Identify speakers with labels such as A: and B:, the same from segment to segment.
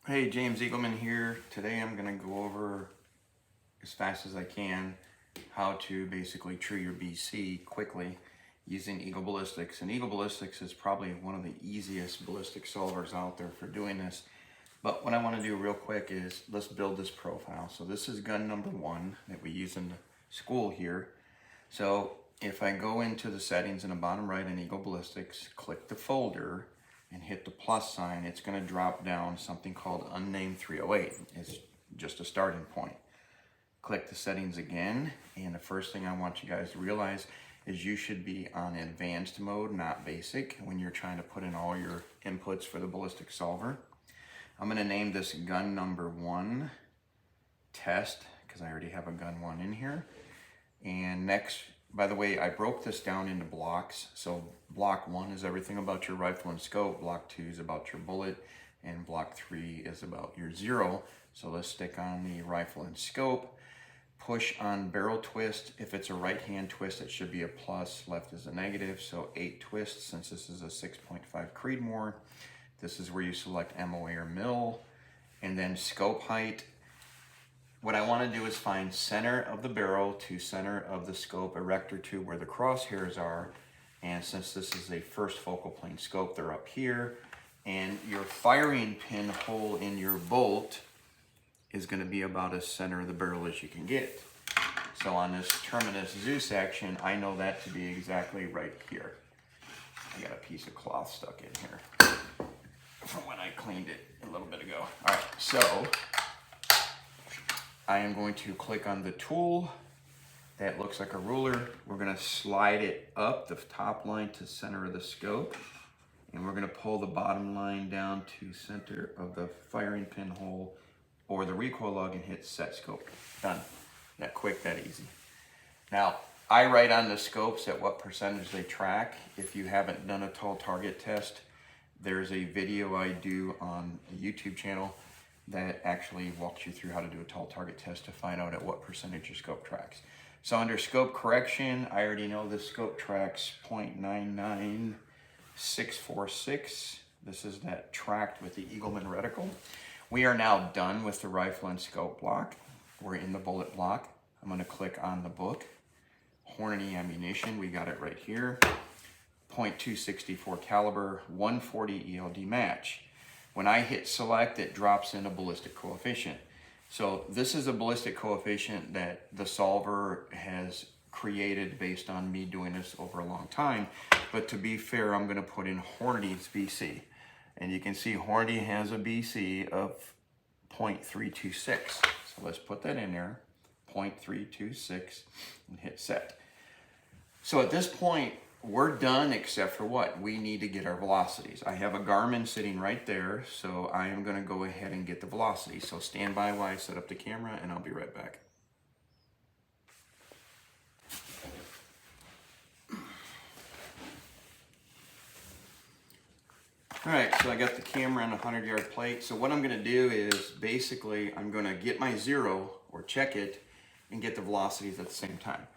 A: Hey, James Eagleman here. Today I'm going to go over as fast as I can how to basically true your BC quickly using Eagle Ballistics. And Eagle Ballistics is probably one of the easiest ballistic solvers out there for doing this. But what I want to do real quick is let's build this profile. So this is gun number 1 that we use in the school here. So if I go into the settings in the bottom right in Eagle Ballistics, click the folder, and hit the plus sign, it's going to drop down something called unnamed 308. It's just a starting point. Click the settings again, and the first thing I want you guys to realize is you should be on advanced mode, not basic, when you're trying to put in all your inputs for the ballistic solver. I'm going to name this gun number 1 test, because I already have a gun 1 in here. And next, by the way, I broke this down into blocks. So block 1 is everything about your rifle and scope, block 2 is about your bullet, and block 3 is about your 0. So let's stick on the rifle and scope. Push on barrel twist. If it's a right hand twist, it should be a plus, left is a negative. So 8 twists, since this is a 6.5 Creedmoor. This is where you select MOA or mil. And then scope height. What I want to do is find center of the barrel to center of the scope erector to where the crosshairs are. And since this is a first focal plane scope, they're up here. And your firing pin hole in your bolt is going to be about as center of the barrel as you can get. So on this terminus Zeus action, I know that to be exactly right here. I got a piece of cloth stuck in here from when I cleaned it a little bit ago. All right, so I am going to click on the tool that looks like a ruler. We're going to slide it up the top line to center of the scope, and we're going to pull the bottom line down to center of the firing pin hole or the recoil lug and hit set scope. Done. That quick, that easy. Now, I write on the scopes at what percentage they track. If you haven't done a tall target test, there's a video I do on the YouTube channel that actually walks you through how to do a tall target test to find out at what percentage your scope tracks. So under scope correction, I already know this scope tracks 0.99646. This is that tracked with the Eagleman reticle. We are now done with the rifle and scope block. We're in the bullet block. I'm going to click on the book. Hornady ammunition, we got it right here. .264 caliber, 140 ELD match. When I hit select, it drops in a ballistic coefficient. So this is a ballistic coefficient that the solver has created based on me doing this over a long time. But to be fair, I'm going to put in Hornady's BC. And you can see Hornady has a BC of 0.326. So let's put that in there, 0.326, and hit set. So at this point, we're done except for what? We need to get our velocities. I have a Garmin sitting right there, so I am going to go ahead and get the velocity. So stand by while I set up the camera, and I'll be right back. All right, so I got the camera on a 100-yard plate. So what I'm going to do is basically I'm going to get my 0 or check it and get the velocities at the same time.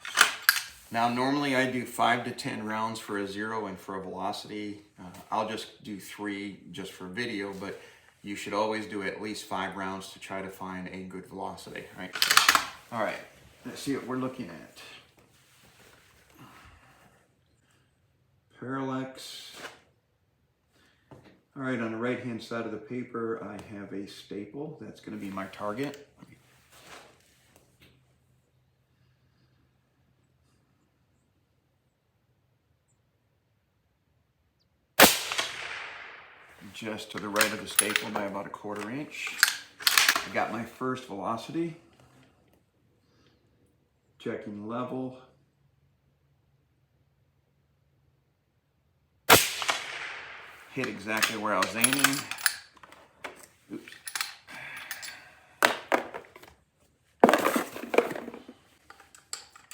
A: Now, normally I do 5 to 10 rounds for a 0 and for a velocity. I'll just do 3 just for video, but you should always do at least 5 rounds to try to find a good velocity, right? All right, let's see what we're looking at. Parallax. All right, on the right-hand side of the paper, I have a staple. That's going to be my target. Just to the right of the staple by about 1/4 inch. I got my first velocity. Checking level. Hit exactly where I was aiming. Oops.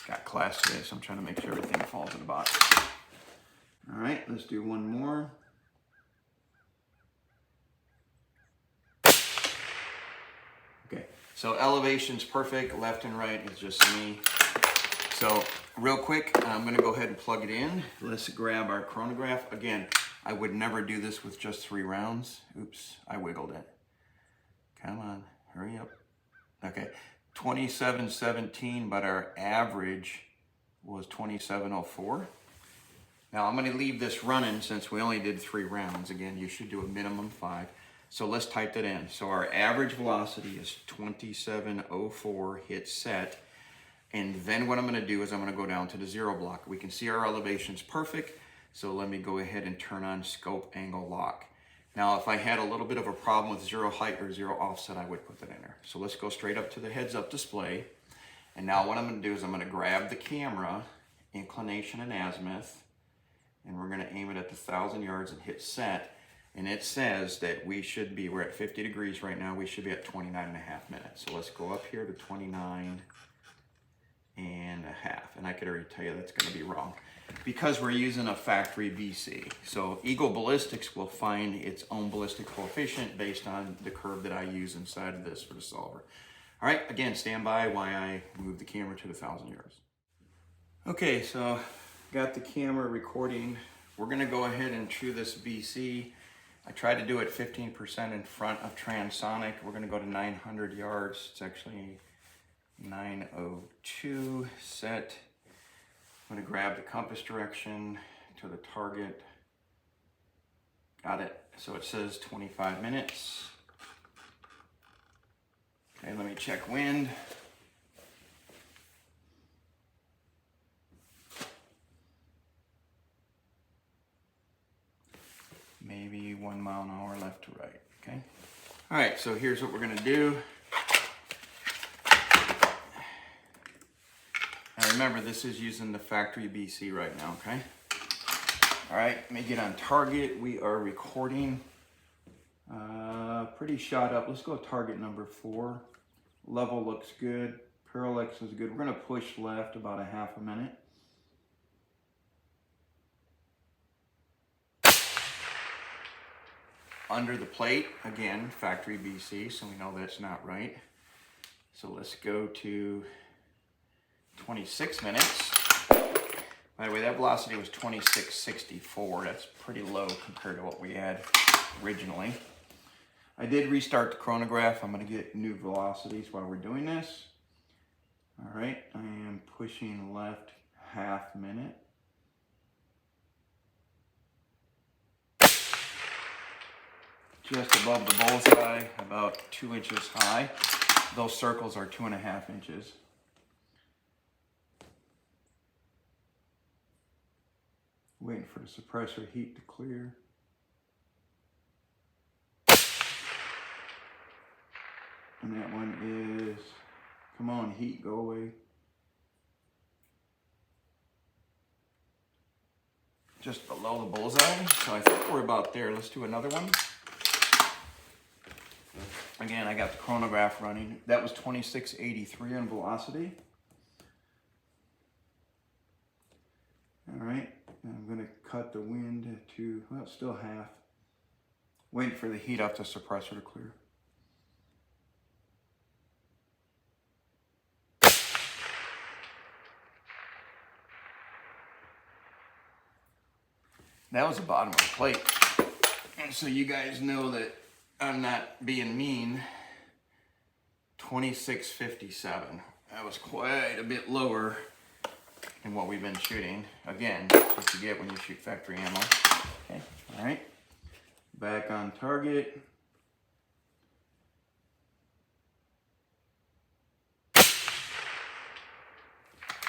A: Got class today, so I'm trying to make sure everything falls in the box. All right, let's do one more. Okay, so elevation's perfect, left and right is just me. So real quick, I'm gonna go ahead and plug it in. Let's grab our chronograph. Again, I would never do this with just 3 rounds. Oops, I wiggled it. Come on, hurry up. Okay, 27.17, but our average was 27.04. Now I'm going to leave this running since we only did 3 rounds. Again, you should do a minimum 5. So let's type that in. So our average velocity is 27.04, hit set. And then what I'm going to do is I'm going to go down to the 0 block. We can see our elevation's perfect. So let me go ahead and turn on scope angle lock. Now, if I had a little bit of a problem with 0 height or 0 offset, I would put that in there. So let's go straight up to the heads up display. And now what I'm going to do is I'm going to grab the camera, inclination and azimuth, and we're going to aim it at the 1,000 yards and hit set. And it says that we're at 50 degrees right now, we should be at 29.5 minutes. So let's go up here to 29.5. And I could already tell you that's going to be wrong, because we're using a factory BC. So Eagle Ballistics will find its own ballistic coefficient based on the curve that I use inside of this for the solver. All right, again, stand by while I move the camera to the 1,000 yards. Okay, so got the camera recording. We're gonna go ahead and chew this BC. I tried to do it 15% in front of transonic. We're gonna go to 900 yards. It's actually 902 set. I'm gonna grab the compass direction to the target. Got it. So it says 25 minutes. Okay, let me check wind. Maybe 1 mile an hour left to right, okay? All right, so here's what we're gonna do. Now remember, this is using the factory BC right now, okay? All right, let me get on target. We are recording pretty shot up. Let's go target number 4. Level looks good. Parallax is good. We're gonna push left about a half a minute. Under the plate, again, factory BC, so we know that's not right. So let's go to 26 minutes. By the way, that velocity was 26.64. That's pretty low compared to what we had originally. I did restart the chronograph. I'm going to get new velocities while we're doing this. All right, I am pushing left half minute. Just above the bullseye, about 2 inches high. Those circles are 2.5 inches. Waiting for the suppressor heat to clear. And that one is, come on, heat, go away. Just below the bullseye, so I think we're about there. Let's do another one. Again, I got the chronograph running. That was 26.83 on velocity. All right, I'm gonna cut the wind to, well, still half. Waiting for the heat up the suppressor to clear. That was the bottom of the plate. And so you guys know that I'm not being mean. 26.57. That was quite a bit lower than what we've been shooting. Again, what you get when you shoot factory ammo. Okay, all right. Back on target.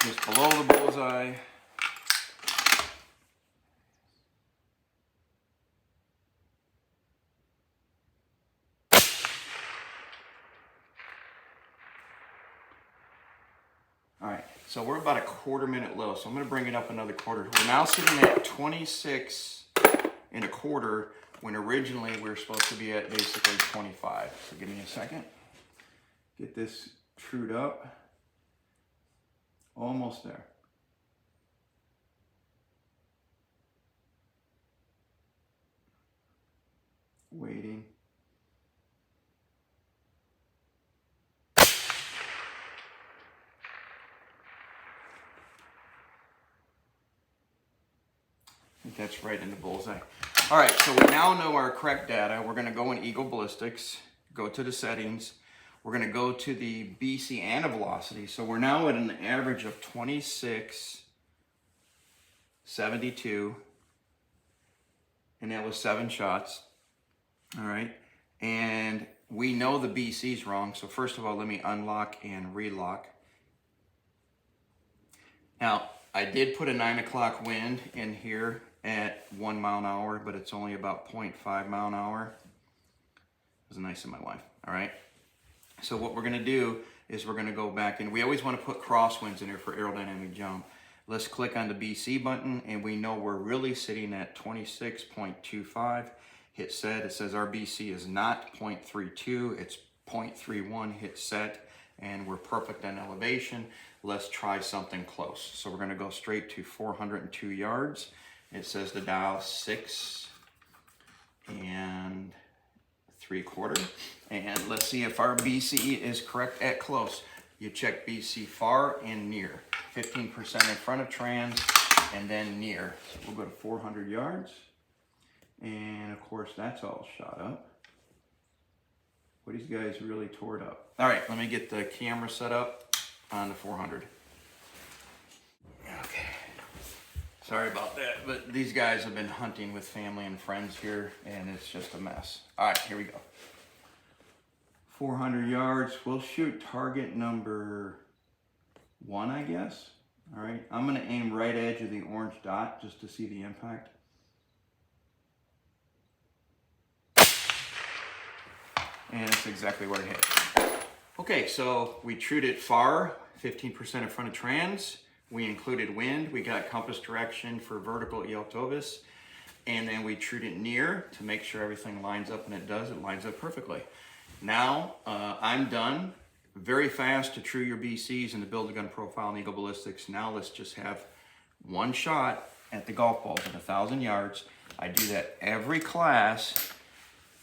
A: Just below the bullseye. All right, so we're about a 1/4 minute low, so I'm gonna bring it up another quarter. We're now sitting at 26.25 when originally we were supposed to be at basically 25. So give me a second. Get this trued up. Almost there. Waiting. I think that's right in the bullseye. All right, so we now know our correct data. We're gonna go in Eagle Ballistics, go to the settings. We're gonna go to the BC and a velocity. So we're now at an average of 26.72, and that was 7 shots. All right, and we know the BC's wrong. So first of all, let me unlock and relock. Now, I did put a 9 o'clock wind in here at 1 mile an hour, but it's only about 0.5 mile an hour. It was nice of my wife, all right? So what we're gonna do is we're gonna go back, and we always wanna put crosswinds in here for aerodynamic jump. Let's click on the BC button, and we know we're really sitting at 26.25. Hit set. It says our BC is not 0.32, it's 0.31. Hit set, and we're perfect on elevation. Let's try something close. So we're gonna go straight to 402 yards. It says the dial 6 3/4. And let's see if our BC is correct at close. You check BC far and near. 15% in front of trans, and then near. So we'll go to 400 yards. And of course, that's all shot up. What these guys really tore it up. All right, let me get the camera set up on the 400. Okay. Sorry about that, but these guys have been hunting with family and friends here, and it's just a mess. All right, here we go. 400 yards. We'll shoot target number 1, I guess. All right, I'm gonna aim right edge of the orange dot just to see the impact. And it's exactly where it hit. Okay, so we trued it far, 15% in front of trans. We included wind. We got compass direction for vertical Ealtovis. And then we trued it near to make sure everything lines up, and it does. It lines up perfectly. Now, I'm done. Very fast to true your BCs and to build a gun profile in Eagle Ballistics. Now let's just have one shot at the golf balls at 1,000 yards. I do that every class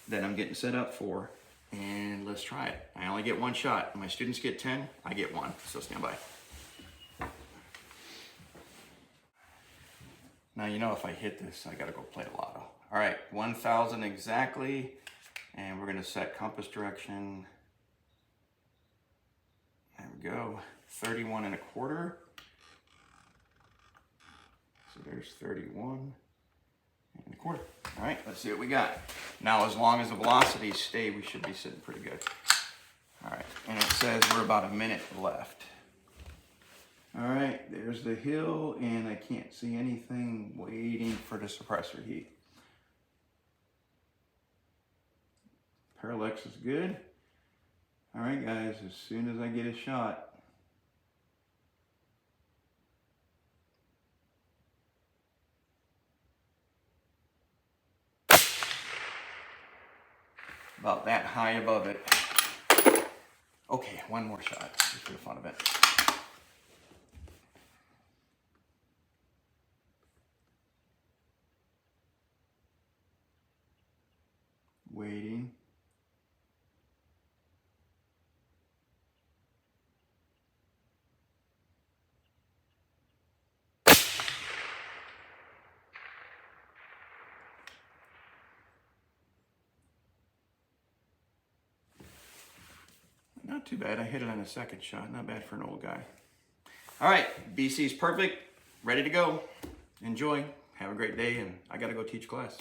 A: that I'm getting set up for. And let's try it. I only get one shot. My students get 10, I get 1. So stand by. Now, you know, if I hit this, I gotta go play the lotto. All right, 1,000 exactly. And we're gonna set compass direction. There we go, 31.25. So there's 31.25. All right, let's see what we got. Now, as long as the velocities stay, we should be sitting pretty good. All right, and it says we're about a minute left. All right, there's the hill, and I can't see anything. Waiting for the suppressor heat. Parallax is good. All right, guys, as soon as I get a shot, about that high above it. Okay, one more shot, just for the fun of it. Waiting. Not too bad. I hit it on the second shot. Not bad for an old guy. All right, BC's perfect. Ready to go. Enjoy. Have a great day, and I got to go teach class.